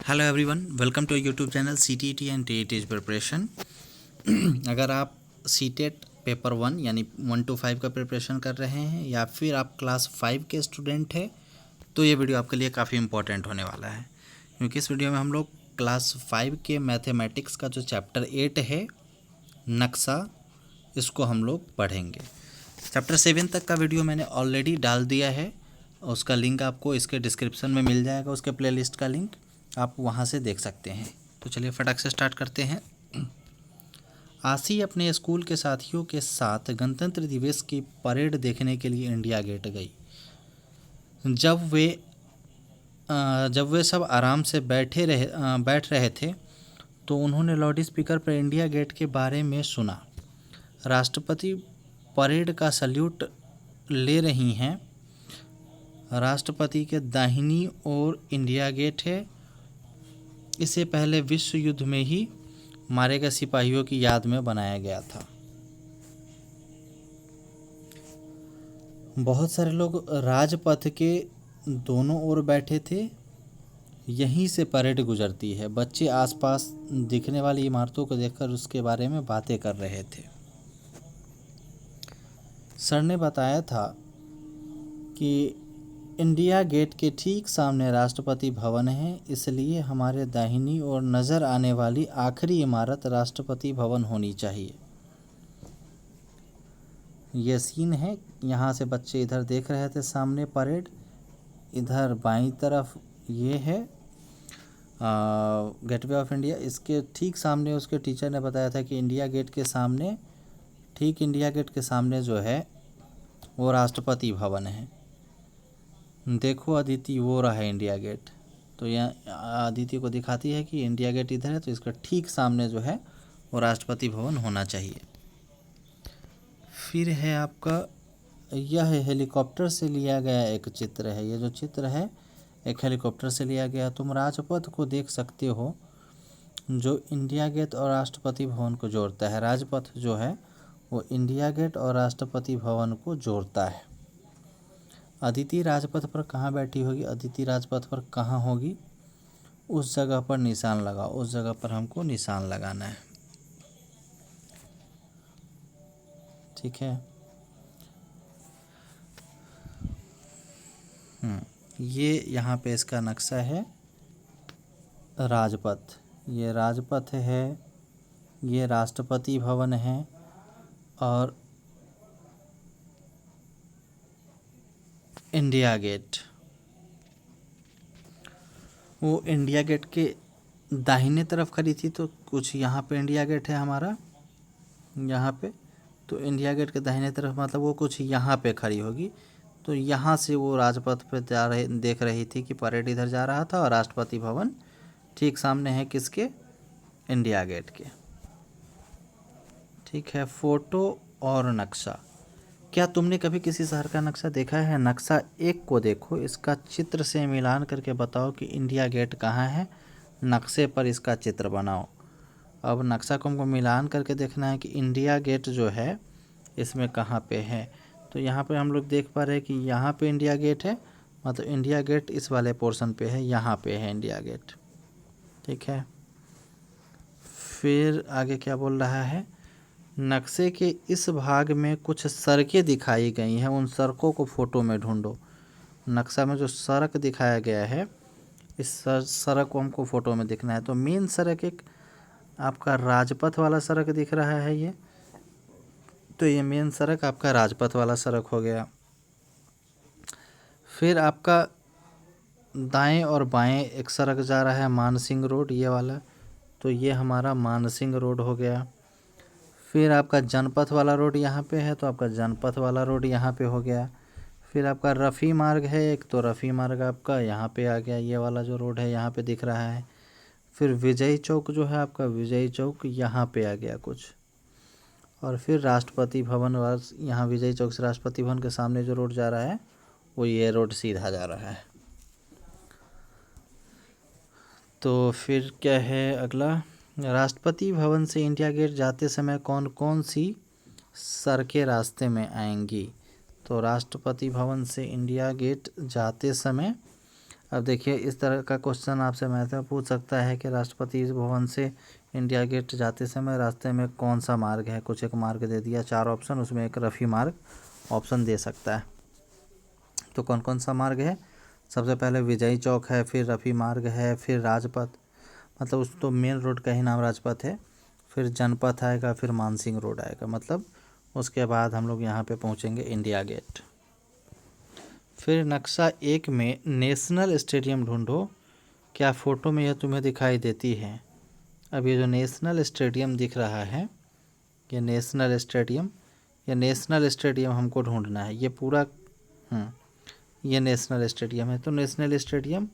Hello everyone, welcome to YouTube channel CTET and TET preparation. अगर आप CTET paper 1 यानी 1 to 5 का preparation कर रहे हैं या फिर आप क्लास 5 के स्टूडेंट हैं तो ये वीडियो आपके लिए काफ़ी इम्पोर्टेंट होने वाला है, क्योंकि इस वीडियो में हम लोग क्लास 5 के मैथमेटिक्स का जो चैप्टर 8 है नक्शा, इसको हम लोग पढ़ेंगे। चैप्टर 7 तक का वीडियो मैंने ऑलरेडी डाल दिया है, उसका लिंक आपको इसके डिस्क्रिप्शन में मिल जाएगा, उसके प्लेलिस्ट का लिंक आप वहां से देख सकते हैं। तो चलिए फटाक से स्टार्ट करते हैं। आसी अपने स्कूल के साथियों के साथ गणतंत्र दिवस की परेड देखने के लिए इंडिया गेट गई। जब वे सब आराम से बैठ रहे थे तो उन्होंने लाउड स्पीकर पर इंडिया गेट के बारे में सुना। राष्ट्रपति परेड का सल्यूट ले रही हैं। राष्ट्रपति के दाहिनी ओर इंडिया गेट है। इसे पहले विश्व युद्ध में ही मारे गए सिपाहियों की याद में बनाया गया था। बहुत सारे लोग राजपथ के दोनों ओर बैठे थे। यहीं से परेड गुजरती है। बच्चे आसपास दिखने वाली इमारतों को देखकर उसके बारे में बातें कर रहे थे। सर ने बताया था कि इंडिया गेट के ठीक सामने राष्ट्रपति भवन है, इसलिए हमारे दाहिनी ओर नज़र आने वाली आखिरी इमारत राष्ट्रपति भवन होनी चाहिए। ये सीन है, यहाँ से बच्चे इधर देख रहे थे सामने परेड, इधर बाईं तरफ ये है गेटवे ऑफ इंडिया। इसके ठीक सामने उसके टीचर ने बताया था कि इंडिया गेट के सामने, ठीक इंडिया गेट के सामने जो है वो राष्ट्रपति भवन है। देखो अदिति, वो रहा है इंडिया गेट। तो यहाँ अदिति को दिखाती है कि इंडिया गेट इधर है, तो इसका ठीक सामने जो है वो राष्ट्रपति भवन होना चाहिए। फिर है आपका, यह हेलीकॉप्टर से लिया गया एक चित्र है। ये जो चित्र है एक हेलीकॉप्टर से लिया गया। तुम राजपथ को देख सकते हो जो इंडिया गेट और राष्ट्रपति भवन को जोड़ता है। राजपथ जो है वो इंडिया गेट और राष्ट्रपति भवन को जोड़ता है। अदिति राजपथ पर कहाँ बैठी होगी? अदिति राजपथ पर कहाँ होगी? उस जगह पर निशान लगाओ, उस जगह पर हमको निशान लगाना है। ठीक है। ये यहाँ पे इसका नक्शा है राजपथ। ये राजपथ है, ये राष्ट्रपति भवन है और इंडिया गेट। वो इंडिया गेट के दाहिने तरफ खड़ी थी, तो कुछ यहाँ पे इंडिया गेट है हमारा, यहाँ पे। तो इंडिया गेट के दाहिने तरफ मतलब वो कुछ यहाँ पे खड़ी होगी। तो यहाँ से वो राजपथ पे देख रही थी कि परेड इधर जा रहा था और राष्ट्रपति भवन ठीक सामने है किसके? इंडिया गेट के। ठीक है। फोटो और नक्शा। क्या तुमने कभी किसी शहर का नक्शा देखा है? नक्शा 1 को देखो, इसका चित्र से मिलान करके बताओ कि इंडिया गेट कहाँ है। नक्शे पर इसका चित्र बनाओ। अब नक्शा को हमको मिलान करके देखना है कि इंडिया गेट जो है इसमें कहाँ पे है। तो यहाँ पे हम लोग देख पा रहे हैं कि यहाँ पे इंडिया गेट है, मतलब इंडिया गेट इस वाले पोर्शन पे है, यहाँ पे है इंडिया गेट। ठीक है। फिर आगे क्या बोल रहा है? नक्शे के इस भाग में कुछ सड़कें दिखाई गई हैं, उन सड़कों को फोटो में ढूंढो। नक्शा में जो सड़क दिखाया गया है, इस सड़क को हमको फ़ोटो में दिखना है। तो मेन सड़क एक आपका राजपथ वाला सड़क दिख रहा है ये, तो ये मेन सड़क आपका राजपथ वाला सड़क हो गया। फिर आपका दाएं और बाएं एक सड़क जा रहा है, मानसिंह रोड, ये वाला, तो ये हमारा मानसिंह रोड हो गया। फिर आपका जनपथ वाला रोड यहाँ पे है, तो आपका जनपथ वाला रोड यहाँ पे हो गया। फिर आपका रफ़ी मार्ग है एक, तो रफ़ी मार्ग आपका यहाँ पे आ गया, ये वाला जो रोड है यहाँ पे दिख रहा है। फिर विजय चौक जो है आपका, विजय चौक यहाँ पे आ गया कुछ। और फिर राष्ट्रपति भवन वाला, यहाँ विजय चौक से राष्ट्रपति भवन के सामने जो रोड जा रहा है वो ये रोड सीधा जा रहा है। तो फिर क्या है अगला? राष्ट्रपति भवन से इंडिया गेट जाते समय कौन कौन सी सड़कें रास्ते में आएंगी? तो राष्ट्रपति भवन से इंडिया गेट जाते समय अब देखिए इस तरह का क्वेश्चन आपसे मैथ में पूछ सकता है कि राष्ट्रपति भवन से इंडिया गेट जाते समय रास्ते में कौन सा मार्ग है। कुछ एक मार्ग दे दिया, 4 ऑप्शन, उसमें एक रफ़ी मार्ग ऑप्शन दे सकता है। तो कौन कौन सा मार्ग है? सबसे पहले विजयी चौक है, फिर रफ़ी मार्ग है, फिर राजपथ, मतलब उस तो मेन रोड का ही नाम राजपथ है, फिर जनपथ आएगा, फिर मानसिंह रोड आएगा, मतलब उसके बाद हम लोग यहाँ पे पहुँचेंगे इंडिया गेट। फिर नक्शा 1 में नेशनल स्टेडियम ढूंढो। क्या फ़ोटो में यह तुम्हें दिखाई देती है? अब ये जो नेशनल स्टेडियम दिख रहा है, ये नेशनल स्टेडियम हमको ढूंढना है। ये पूरा ये नेशनल स्टेडियम है। तो नेशनल स्टेडियम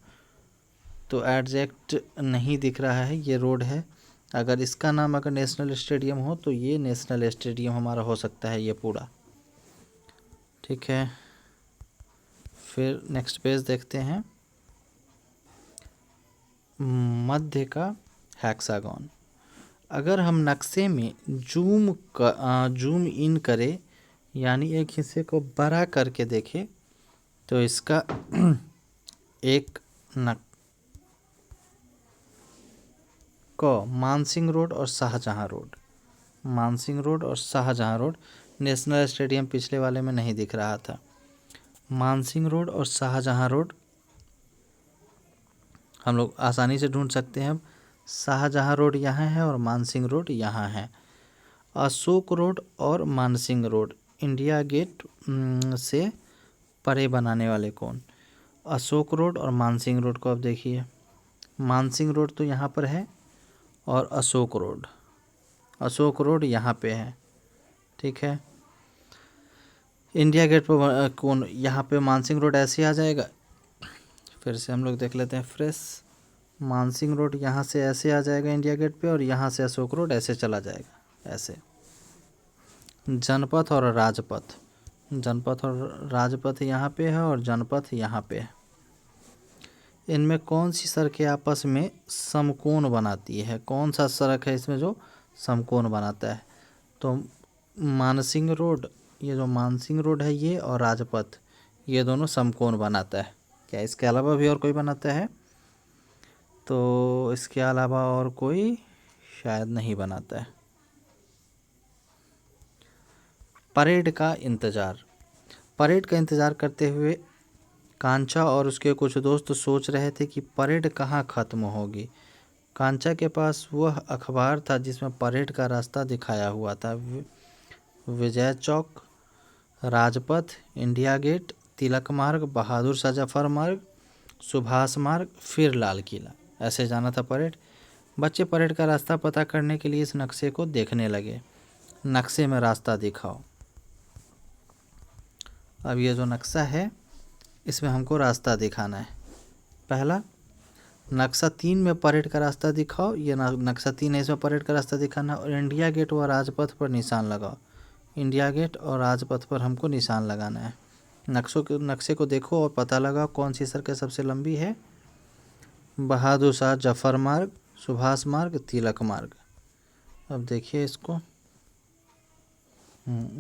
तो एग्जैक्ट नहीं दिख रहा है, ये रोड है। अगर इसका नाम अगर नेशनल स्टेडियम हो तो ये नेशनल स्टेडियम हमारा हो सकता है, ये पूरा। ठीक है, फिर नेक्स्ट पेज देखते हैं। मध्य का हेक्सागन। अगर हम नक्शे में जूम इन करें, यानी एक हिस्से को बड़ा करके देखें, तो इसका एक मानसिंह रोड और शाहजहां रोड, नेशनल स्टेडियम पिछले वाले में नहीं दिख रहा था। मानसिंह रोड और शाहजहां रोड हम लोग आसानी से ढूंढ सकते हैं। शाहजहां रोड यहाँ है और मानसिंह रोड यहाँ है। अशोक रोड और मानसिंह रोड इंडिया गेट से परे बनाने वाले कौन? अशोक रोड और मानसिंह रोड को अब देखिए, मानसिंह रोड तो यहाँ पर है और अशोक रोड यहाँ पे है। ठीक है, इंडिया गेट पर कौन? यहाँ पे मानसिंह रोड ऐसे आ जाएगा। फिर से हम लोग देख लेते हैं फ्रेश। मानसिंह रोड यहाँ से ऐसे आ जाएगा इंडिया गेट पे, और यहाँ से अशोक रोड ऐसे चला जाएगा, ऐसे। जनपथ और राजपथ यहाँ पे है और जनपथ यहाँ पे है। इनमें कौन सी सड़कें आपस में समकोण बनाती है? कौन सा सड़क है इसमें जो समकोण बनाता है? तो मानसिंह रोड, ये जो मानसिंह रोड है ये, और राजपथ, ये दोनों समकोण बनाता है। क्या इसके अलावा भी और कोई बनाता है? तो इसके अलावा और कोई शायद नहीं बनाता है। परेड का इंतज़ार करते हुए कांचा और उसके कुछ दोस्त सोच रहे थे कि परेड कहाँ ख़त्म होगी। कांचा के पास वह अखबार था जिसमें परेड का रास्ता दिखाया हुआ था। विजय चौक, राजपथ, इंडिया गेट, तिलक मार्ग, बहादुर शाह जफर मार्ग, सुभाष मार्ग, फिर लाल किला, ऐसे जाना था परेड। बच्चे परेड का रास्ता पता करने के लिए इस नक्शे को देखने लगे। नक्शे में रास्ता दिखाओ। अब ये जो नक्शा है इसमें हमको रास्ता दिखाना है। पहला, नक्शा 3 में परेड का रास्ता दिखाओ। ये नक्शा 3 है, इसमें परेड का रास्ता दिखाना, और इंडिया गेट व राजपथ पर निशान लगाओ। इंडिया गेट और राजपथ पर हमको निशान लगाना है। नक्शे को देखो और पता लगाओ कौन सी सड़क सबसे लंबी है। बहादुर शाह जफर मार्ग, सुभाष मार्ग, तिलक मार्ग। अब देखिए इसको,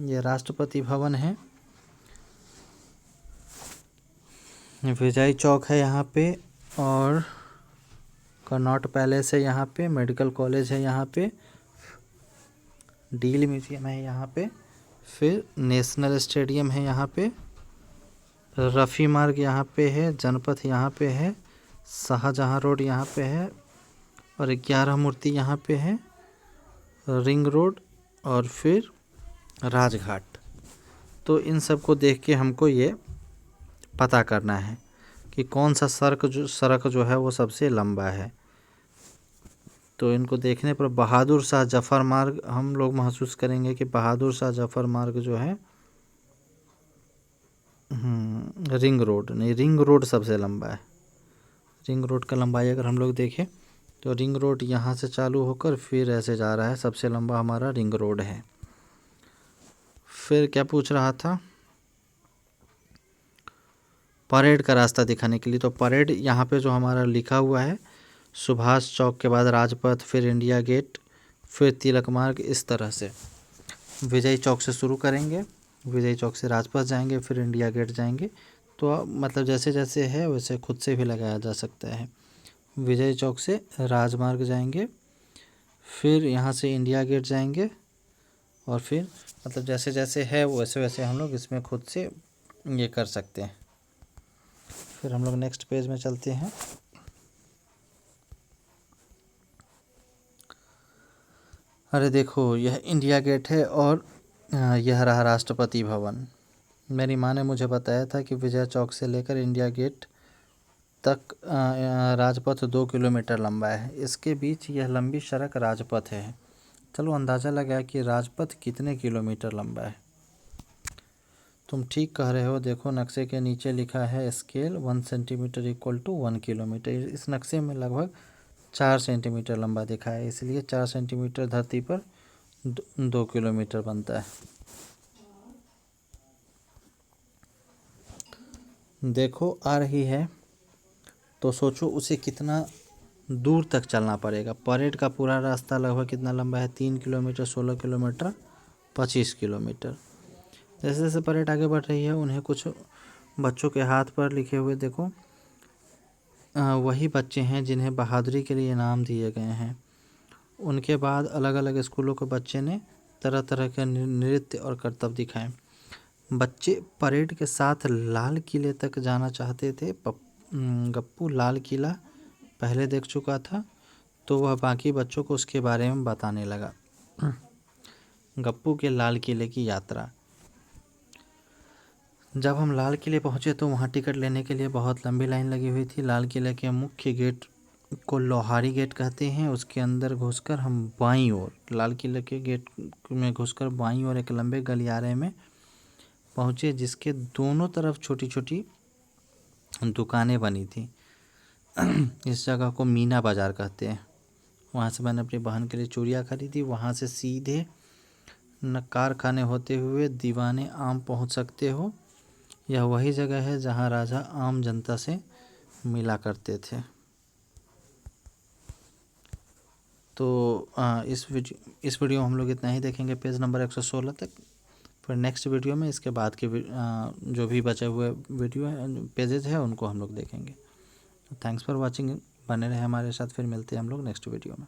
ये राष्ट्रपति भवन है, विजय चौक है यहाँ पे, और कनॉट पैलेस है यहाँ पे, मेडिकल कॉलेज है यहाँ पे, डील म्यूजियम है यहाँ पे, फिर नेशनल स्टेडियम है यहाँ पे, रफ़ी मार्ग यहाँ पे है, जनपथ यहाँ पे है, शाहजहां रोड यहाँ पे है, और 11 मूर्ति यहाँ पे है, रिंग रोड, और फिर राजघाट। तो इन सब को देख के हमको ये पता करना है कि कौन सा सड़क जो है वो सबसे लंबा है। तो इनको देखने पर बहादुर शाह जफर मार्ग हम लोग महसूस करेंगे कि बहादुर शाह जफर मार्ग जो है रिंग रोड सबसे लंबा है। रिंग रोड का लंबाई अगर हम लोग देखें तो रिंग रोड यहाँ से चालू होकर फिर ऐसे जा रहा है, सबसे लंबा हमारा रिंग रोड है। फिर क्या पूछ रहा था? परेड का रास्ता दिखाने के लिए। तो परेड यहाँ पे जो हमारा लिखा हुआ है, सुभाष चौक के बाद राजपथ, फिर इंडिया गेट, फिर तिलक मार्ग, इस तरह से विजय चौक से शुरू करेंगे, विजय चौक से राजपथ जाएंगे, फिर इंडिया गेट जाएंगे, तो मतलब जैसे जैसे है वैसे खुद से भी लगाया जा सकता है। विजय चौक से राजमार्ग जाएंगे, फिर यहाँ से इंडिया गेट जाएंगे, और फिर मतलब जैसे जैसे है वैसे वैसे हम लोग इसमें खुद से ये कर सकते हैं। फिर हम लोग नेक्स्ट पेज में चलते हैं। अरे देखो, यह इंडिया गेट है और यह रहा राष्ट्रपति भवन। मेरी माँ ने मुझे बताया था कि विजय चौक से लेकर इंडिया गेट तक राजपथ 2 किलोमीटर लंबा है। इसके बीच यह लंबी सड़क राजपथ है। चलो अंदाज़ा लगाया कि राजपथ कितने किलोमीटर लंबा है। तुम ठीक कह रहे हो। देखो नक्शे के नीचे लिखा है scale 1 centimetre equal to 1 kilometre. इस नक्शे में लगभग 4 सेंटीमीटर लंबा दिखा है, इसलिए 4 सेंटीमीटर धरती पर 2 किलोमीटर बनता है। देखो आ रही है, तो सोचो उसे कितना दूर तक चलना पड़ेगा। परेड का पूरा रास्ता लगभग कितना लंबा है? 3 किलोमीटर, 16 किलोमीटर, 25 किलोमीटर। जैसे जैसे परेड आगे बढ़ रही है, उन्हें कुछ बच्चों के हाथ पर लिखे हुए देखो, वही बच्चे हैं जिन्हें बहादुरी के लिए इनाम दिए गए हैं। उनके बाद अलग अलग स्कूलों के बच्चे ने तरह तरह के नृत्य और करतब दिखाए। बच्चे परेड के साथ लाल किले तक जाना चाहते थे। गप्पू लाल किला पहले देख चुका था, तो वह बाकी बच्चों को उसके बारे में बताने लगा। गप्पू के लाल किले की यात्रा। जब हम लाल किले पहुँचे तो वहाँ टिकट लेने के लिए बहुत लंबी लाइन लगी हुई थी। लाल किले के मुख्य गेट को लोहारी गेट कहते हैं। उसके अंदर घुसकर हम बाईं ओर, लाल किले के गेट में घुसकर बाईं ओर एक लंबे गलियारे में पहुँचे, जिसके दोनों तरफ छोटी छोटी दुकानें बनी थी। इस जगह को मीना बाज़ार कहते हैं। वहाँ से मैंने अपनी बहन के लिए चूड़ियाँ खरीदी। वहाँ से सीधे कारखाने होते हुए दीवाने आम पहुँच सकते हो। यह वही जगह है जहाँ राजा आम जनता से मिला करते थे। तो इस वीडियो में हम लोग इतना ही देखेंगे, पेज नंबर 116 तक। फिर नेक्स्ट वीडियो में इसके बाद के जो भी बचे हुए वीडियो हैं, पेजेज है, उनको हम लोग देखेंगे। Thanks for watching. बने रहे हमारे साथ। फिर मिलते हैं हम लोग नेक्स्ट वीडियो में।